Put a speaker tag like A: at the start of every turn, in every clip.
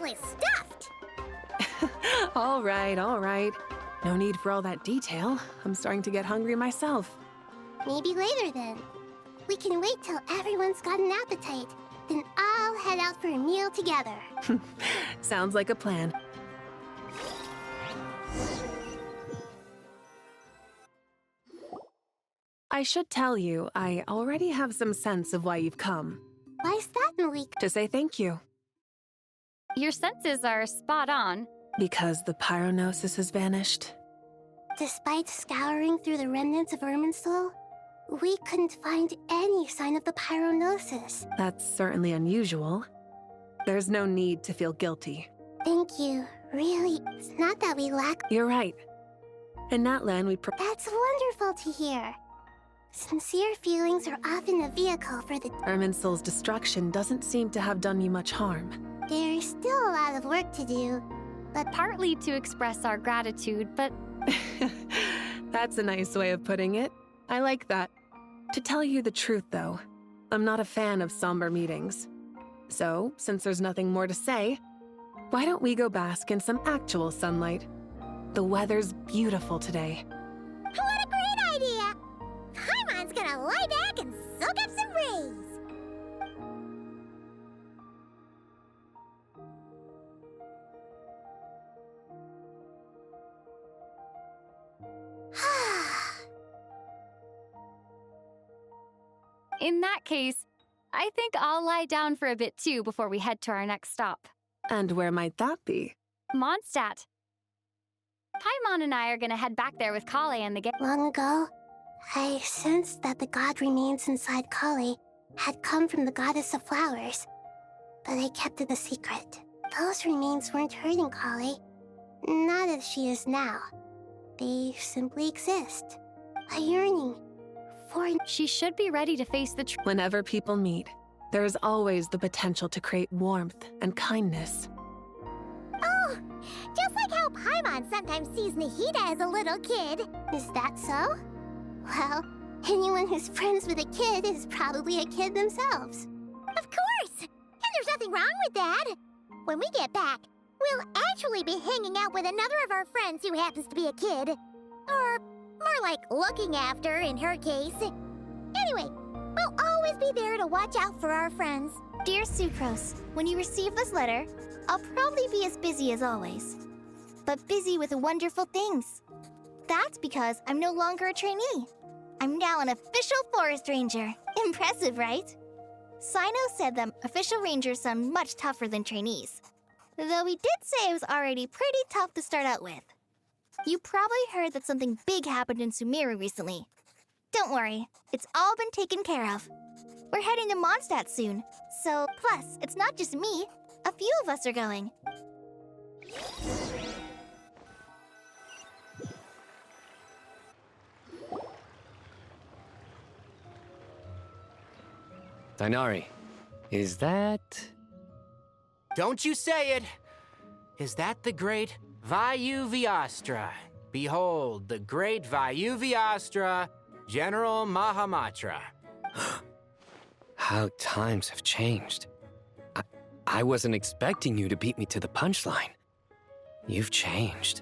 A: totally stuffed!
B: All right, all right. No need for all that detail. I'm starting to get hungry myself.
A: Maybe later then. We can wait till everyone's got an appetite. Then I'll head out for a meal together.
B: Sounds like a plan. I should tell you, I already have some sense of why you've come.
A: Why's that, Malik?
B: To say thank you.
C: Your senses are spot on.
B: Because the pyronosis has vanished.
A: Despite scouring through the remnants of Irminsul, we couldn't find any sign of the pyronosis.
B: That's certainly unusual. There's no need to feel guilty.
A: Thank you. Really, it's not that we lack...
B: You're right. In Natlan, we
A: That's wonderful to hear. Sincere feelings are often a vehicle for the...
B: Irminsul's destruction doesn't seem to have done you much harm.
A: There's still a lot of work to do, but...
C: Partly to express our gratitude, but...
B: That's a nice way of putting it. I like that. To tell you the truth, though, I'm not a fan of somber meetings. So, since there's nothing more to say, why don't we go bask in some actual sunlight? The weather's beautiful today.
A: What a great idea! Paimon's gonna lie back and soak up some rays.
C: In that case, I think I'll lie down for a bit too before we head to our next stop.
B: And where might that be?
C: Mondstadt. Paimon and I are gonna head back there with Kale and the gang.
A: Long ago, I sensed that the god remains inside Kali had come from the goddess of flowers, but I kept it a secret. Those remains weren't hurting Kali, not as she is now. They simply exist. A yearning for...
C: She should be ready to face the truth.
B: Whenever people meet, there is always the potential to create warmth and kindness.
A: Oh, just like how Paimon sometimes sees Nahida as a little kid. Is that so? Well, anyone who's friends with a kid is probably a kid themselves. Of course! And there's nothing wrong with that. When we get back, we'll actually be hanging out with another of our friends who happens to be a kid. Or more like looking after, in her case. Anyway, we'll always be there to watch out for our friends.
D: Dear Sucrose, when you receive this letter, I'll probably be as busy as always. But busy with wonderful things. That's because I'm no longer a trainee. I'm now an official forest ranger. Impressive, right? Sino said that official rangers sound much tougher than trainees. Though he did say it was already pretty tough to start out with. You probably heard that something big happened in Sumeru recently. Don't worry, it's all been taken care of. We're heading to Mondstadt soon, so plus, it's not just me. A few of us are going.
E: Dainari, is that...
F: Don't you say it! Is that the great Vayu-Vyastra? Behold, the great Vayu-Vyastra, General Mahamatra.
E: How times have changed. I wasn't expecting you to beat me to the punchline. You've changed.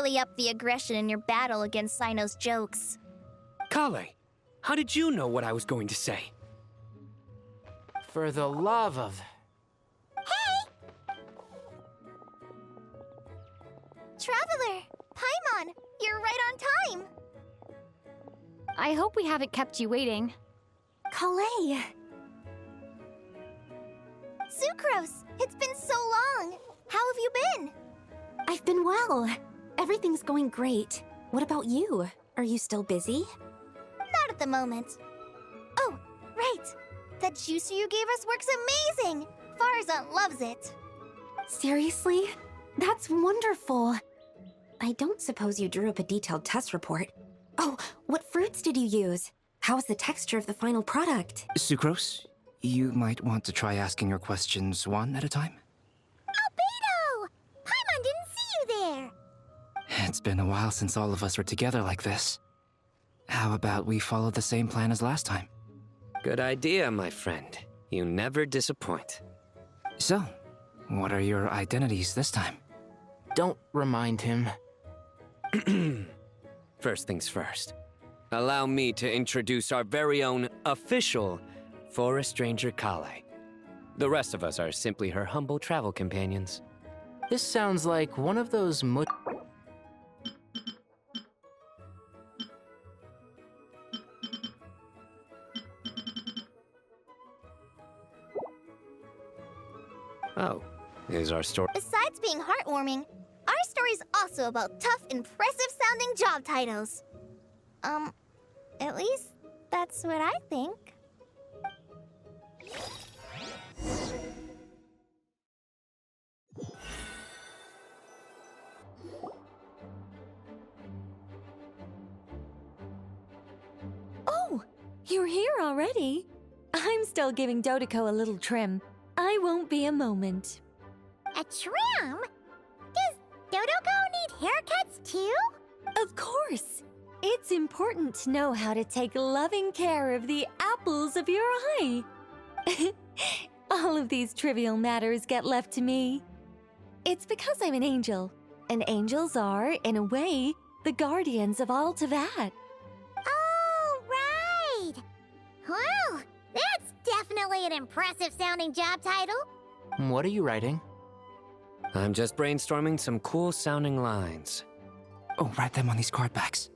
D: really upped the aggression in your battle against Sino's jokes.
E: Kale, how did you know what I was going to say?
F: For the love of...
D: Traveler! Paimon! You're right on time!
C: I hope we haven't kept you waiting.
A: Kalei!
D: Sucrose! It's been so long! How have you been?
A: I've been well. Everything's going great. What about you? Are you still busy?
D: Not at the moment. Oh, right! That juicer you gave us works amazing! Farzan loves it!
A: Seriously? That's wonderful. I don't suppose you drew up a detailed test report. Oh, what fruits did you use? How's the texture of the final product?
G: Sucrose, you might want to try asking your questions one at a time.
A: Albedo! Paimon didn't see you there!
G: It's been a while since all of us were together like this. How about we follow the same plan as last time?
E: Good idea, my friend. You never disappoint.
G: So, what are your identities this time?
F: Don't remind him.
E: First things first. Allow me to introduce our very own official Forest Ranger Kale. The rest of us are simply her humble travel companions.
F: This sounds like one of those
E: Oh, is our story...
D: Besides being heartwarming, our story's also about tough, impressive-sounding job titles. At least that's what I think.
H: Oh, you're here already? I'm still giving Dodeko a little trim. I won't be a moment.
A: A trim? Does Dodoko need haircuts too?
H: Of course. It's important to know how to take loving care of the apples of your eye. All of these trivial matters get left to me. It's because I'm an angel, and angels are, in a way, the guardians of all Teyvat.
A: Oh, right! Well, that's definitely an impressive sounding job title.
F: What are you writing?
E: I'm just brainstorming some cool sounding lines.
G: Oh, write them on these card backs.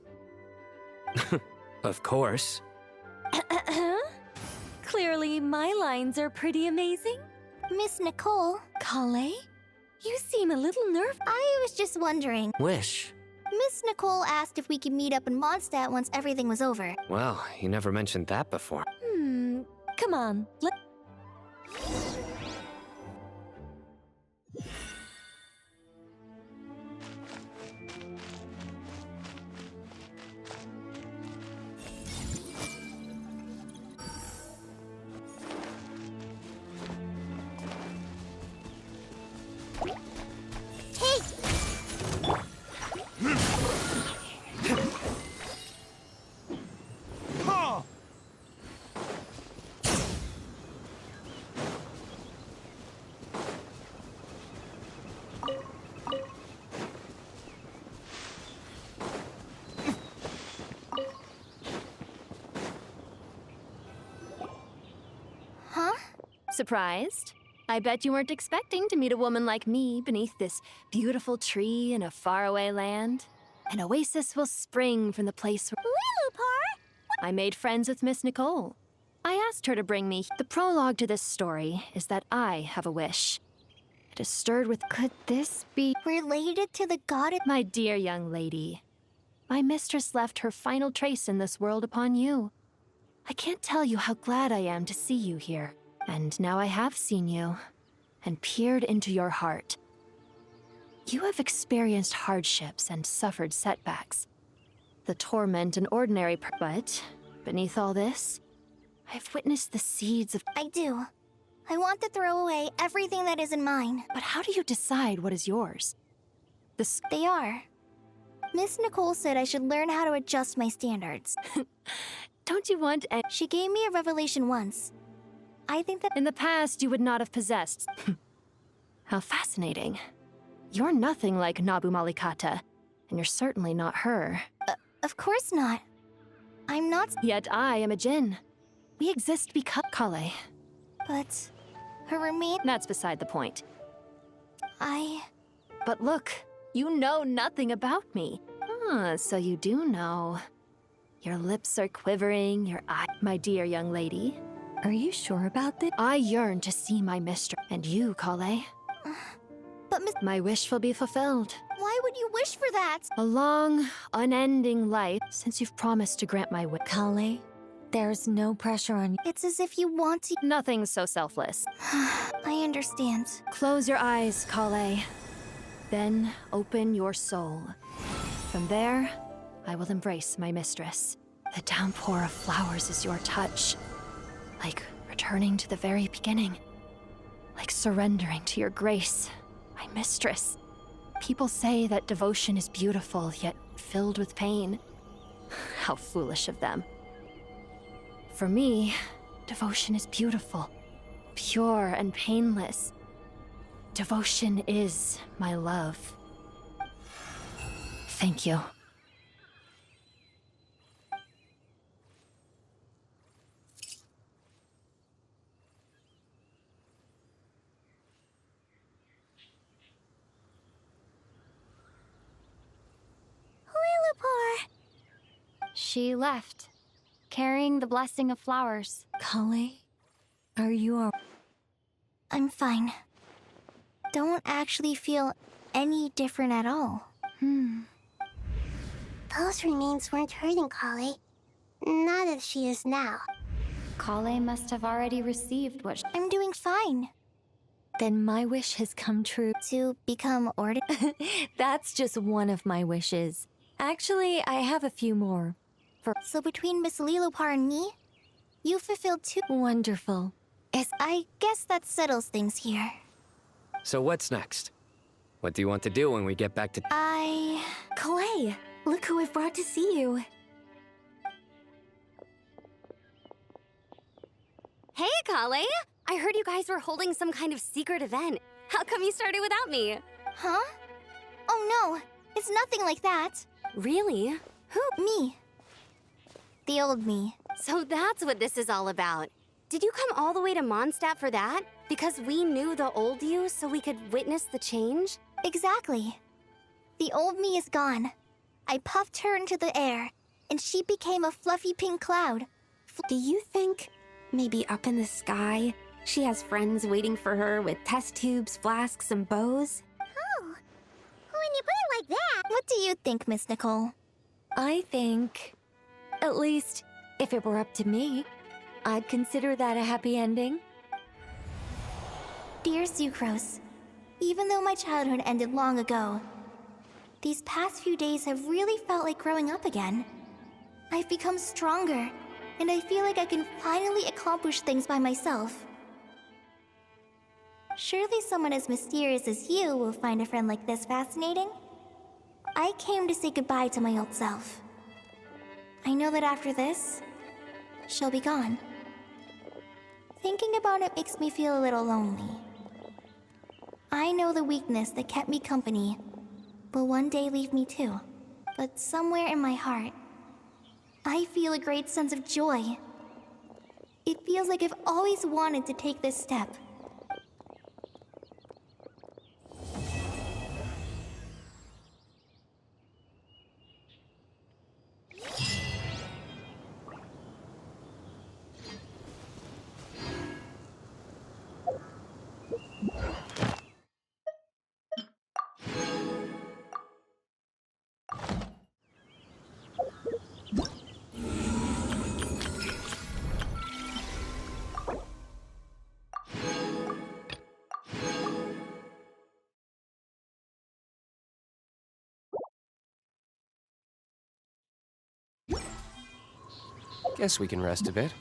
E: Of course.
H: Clearly, my lines are pretty amazing.
D: Miss Nicole,
H: Kale, you seem a little nervous.
D: I was just wondering.
F: Wish.
D: Miss Nicole asked if we could meet up in Mondstadt once everything was over.
E: Well, you never mentioned that before.
H: Come on,
D: Huh?
C: Surprised? I bet you weren't expecting to meet a woman like me beneath this beautiful tree in a faraway land. An oasis will spring from the place where I made friends with Miss Nicole. I asked her to bring me. The prologue to this story is that I have a wish. It is stirred with, could this be
D: Related to the goddess?
C: my dear young lady? My mistress left her final trace in this world upon you. I can't tell you how glad I am to see you here. And now I have seen you, and peered into your heart. You have experienced hardships and suffered setbacks. The torment an ordinary but beneath all this, I've witnessed the seeds of...
D: I do. I want to throw away everything that isn't mine.
C: But how do you decide what is yours?
D: They are. Miss Nicole said I should learn how to adjust my standards.
C: Don't you want a...
D: She gave me a revelation once. I think that...
C: In the past, you would not have possessed... How fascinating. You're nothing like Nabu Malikata. and you're certainly not her.
D: Of course not. I'm not.
C: Yet I am a Jinn. We exist because Kale.
D: But her remain.
C: That's beside the point.
D: I.
C: But look, you know nothing about me. Ah, so you do know. Your lips are quivering, your eye. My dear young lady,
H: Are you sure about this?
C: I yearn to see my mistress. And you, Kale.
D: But Miss.
C: My wish will be fulfilled.
D: Why would you wish for that?
C: A long, unending life since you've promised to grant my wish.
H: Kale, there's no pressure on you.
D: It's as if you want to.
C: Nothing so selfless.
D: I understand.
C: Close your eyes, Kale. Then open your soul. From there, I will embrace my mistress. The downpour of flowers is your touch. Like returning to the very beginning. Like surrendering to your grace, my mistress. People say that devotion is beautiful, yet filled with pain. How foolish of them. For me, devotion is beautiful, pure and painless. Devotion is my love. Thank you.
A: Lillipore!
I: She left, carrying the blessing of flowers.
H: Kale, are you all...
D: I'm fine. Don't actually feel any different at all.
A: Those remains weren't hurting Kale. Not as she is now.
I: Kale must have already received what
D: I'm doing fine.
H: Then my wish has come true.
D: To become ordinary.
H: That's just one of my wishes. Actually, I have a few more.
D: So between Miss Lillipore and me, you fulfilled two.
H: Wonderful.
D: I guess that settles things here.
E: So what's next? What do you want to do when we get back to...
H: Kale, look who I've brought to see you.
J: Hey, Kale! I heard you guys were holding some kind of secret event. How come you started without me?
D: Huh? Oh no, it's nothing like that.
J: Really?
D: Me. The old me.
J: So that's what this is all about. Did you come all the way to Mondstadt for that? Because we knew the old you so we could witness the change?
D: Exactly. The old me is gone. I puffed her into the air, and she became a fluffy pink cloud.
J: Do you think maybe up in the sky she has friends waiting for her with test tubes, flasks, and bows?
A: Oh, when you put it like that...
D: What do you think, Miss Nicole?
H: I think, at least if it were up to me, I'd consider that a happy ending.
D: Dear Sucrose, even though my childhood ended long ago, these past few days have really felt like growing up again. I've become stronger, and I feel like I can finally accomplish things by myself. Surely someone as mysterious as you will find a friend like this fascinating? I came to say goodbye to my old self. I know that after this, she'll be gone. Thinking about it makes me feel a little lonely. I know the weakness that kept me company will one day leave me too. But somewhere in my heart, I feel a great sense of joy. It feels like I've always wanted to take this step.
K: Guess we can rest a bit.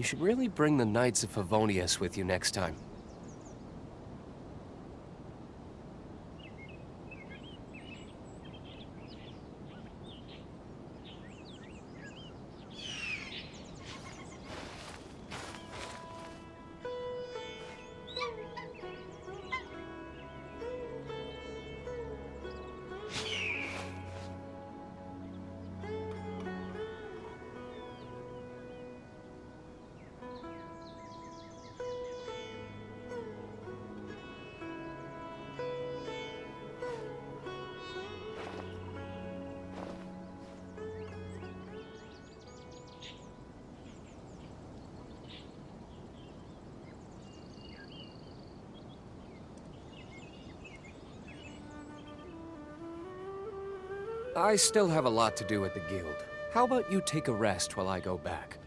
K: You should really bring the Knights of Favonius with you next time. I still have a lot to do at the guild. How about you take a rest while I go back?